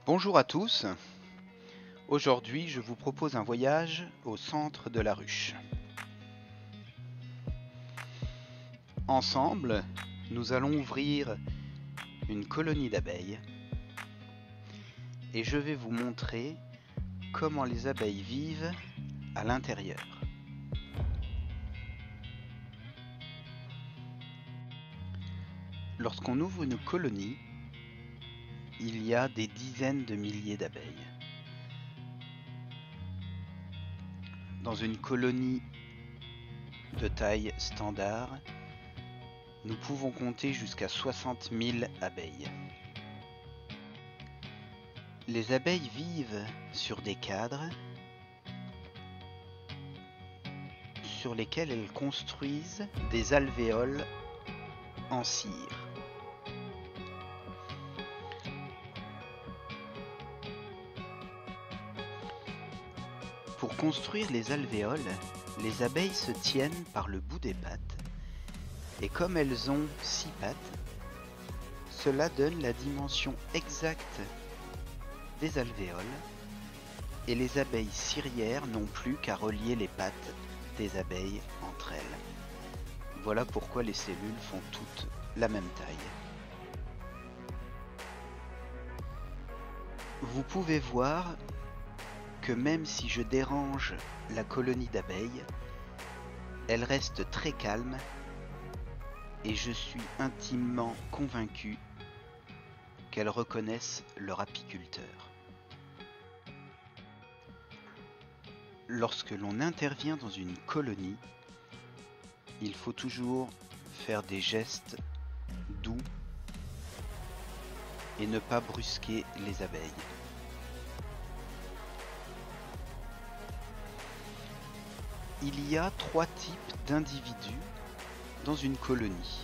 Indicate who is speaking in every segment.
Speaker 1: Bonjour à tous, aujourd'hui je vous propose un voyage au centre de la ruche. Ensemble, nous allons ouvrir une colonie d'abeilles et je vais vous montrer comment les abeilles vivent à l'intérieur. Lorsqu'on ouvre une colonie, il y a des dizaines de milliers d'abeilles. Dans une colonie de taille standard, nous pouvons compter jusqu'à 60 000 abeilles. Les abeilles vivent sur des cadres sur lesquels elles construisent des alvéoles en cire. Pour construire les alvéoles, les abeilles se tiennent par le bout des pattes et comme elles ont 6 pattes, cela donne la dimension exacte des alvéoles et les abeilles cirières n'ont plus qu'à relier les pattes des abeilles entre elles. Voilà pourquoi les cellules font toutes la même taille. Vous pouvez voir que même si je dérange la colonie d'abeilles, elle reste très calme et je suis intimement convaincu qu'elles reconnaissent leur apiculteur. Lorsque l'on intervient dans une colonie, il faut toujours faire des gestes doux et ne pas brusquer les abeilles. Il y a 3 types d'individus dans une colonie.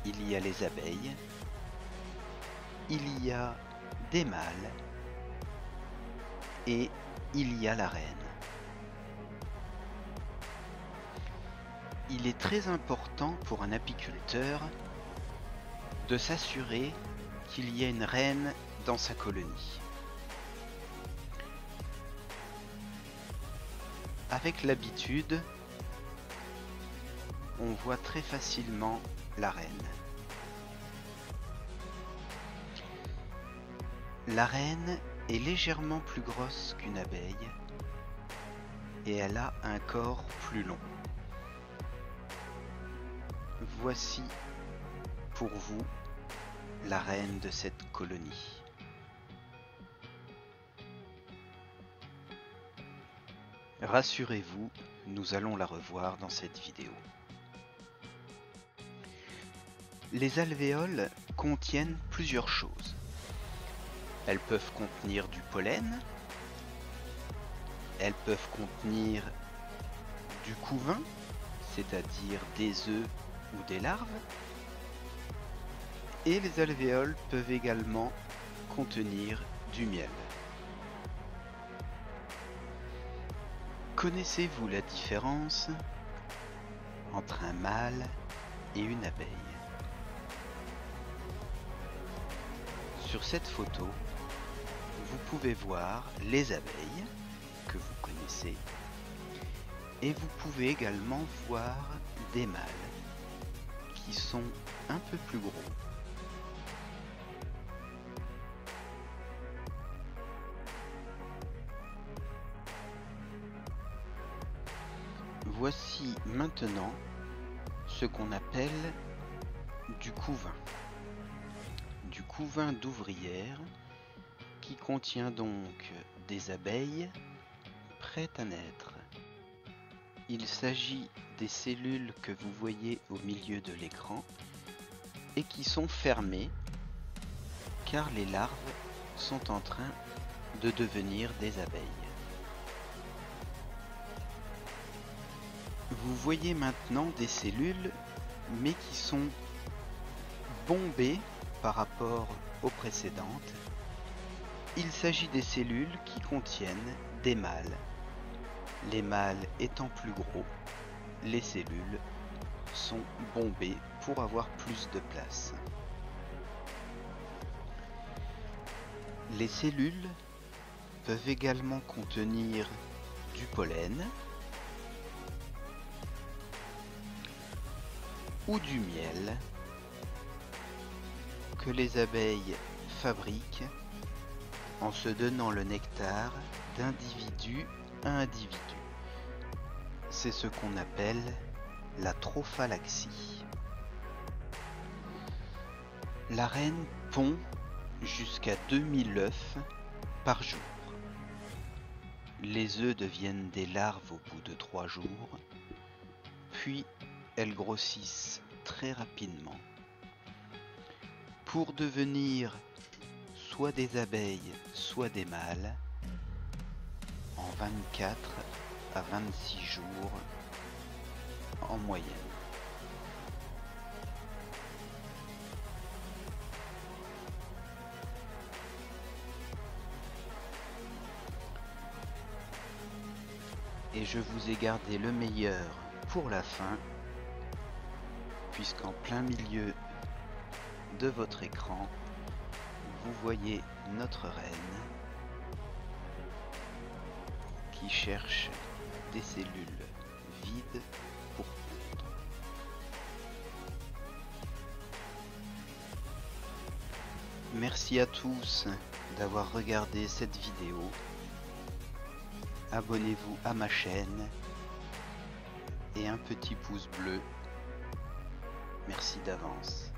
Speaker 1: Il y a les abeilles, il y a des mâles et il y a la reine. Il est très important pour un apiculteur de s'assurer qu'il y a une reine dans sa colonie. Avec l'habitude, on voit très facilement la reine. La reine est légèrement plus grosse qu'une abeille et elle a un corps plus long. Voici pour vous la reine de cette colonie. Rassurez-vous, nous allons la revoir dans cette vidéo. Les alvéoles contiennent plusieurs choses. Elles peuvent contenir du pollen, elles peuvent contenir du couvain, c'est-à-dire des œufs ou des larves, et les alvéoles peuvent également contenir du miel. Connaissez-vous la différence entre un mâle et une abeille? Sur cette photo, vous pouvez voir les abeilles que vous connaissez et vous pouvez également voir des mâles qui sont un peu plus gros. Voici maintenant ce qu'on appelle du couvain. Du couvain d'ouvrière qui contient donc des abeilles prêtes à naître. Il s'agit des cellules que vous voyez au milieu de l'écran et qui sont fermées car les larves sont en train de devenir des abeilles. Vous voyez maintenant des cellules mais qui sont bombées par rapport aux précédentes. Il s'agit des cellules qui contiennent des mâles. Les mâles étant plus gros, les cellules sont bombées pour avoir plus de place. Les cellules peuvent également contenir du pollen ou du miel que les abeilles fabriquent en se donnant le nectar d'individu à individu. C'est ce qu'on appelle la trophalaxie. La reine pond jusqu'à 2000 œufs par jour. Les œufs deviennent des larves au bout de 3 jours, puis elles grossissent très rapidement pour devenir soit des abeilles, soit des mâles en 24 à 26 jours en moyenne. Et je vous ai gardé le meilleur pour la fin, puisqu'en plein milieu de votre écran, vous voyez notre reine qui cherche des cellules vides pour pondre. Merci à tous d'avoir regardé cette vidéo. Abonnez-vous à ma chaîne et un petit pouce bleu. Merci d'avance.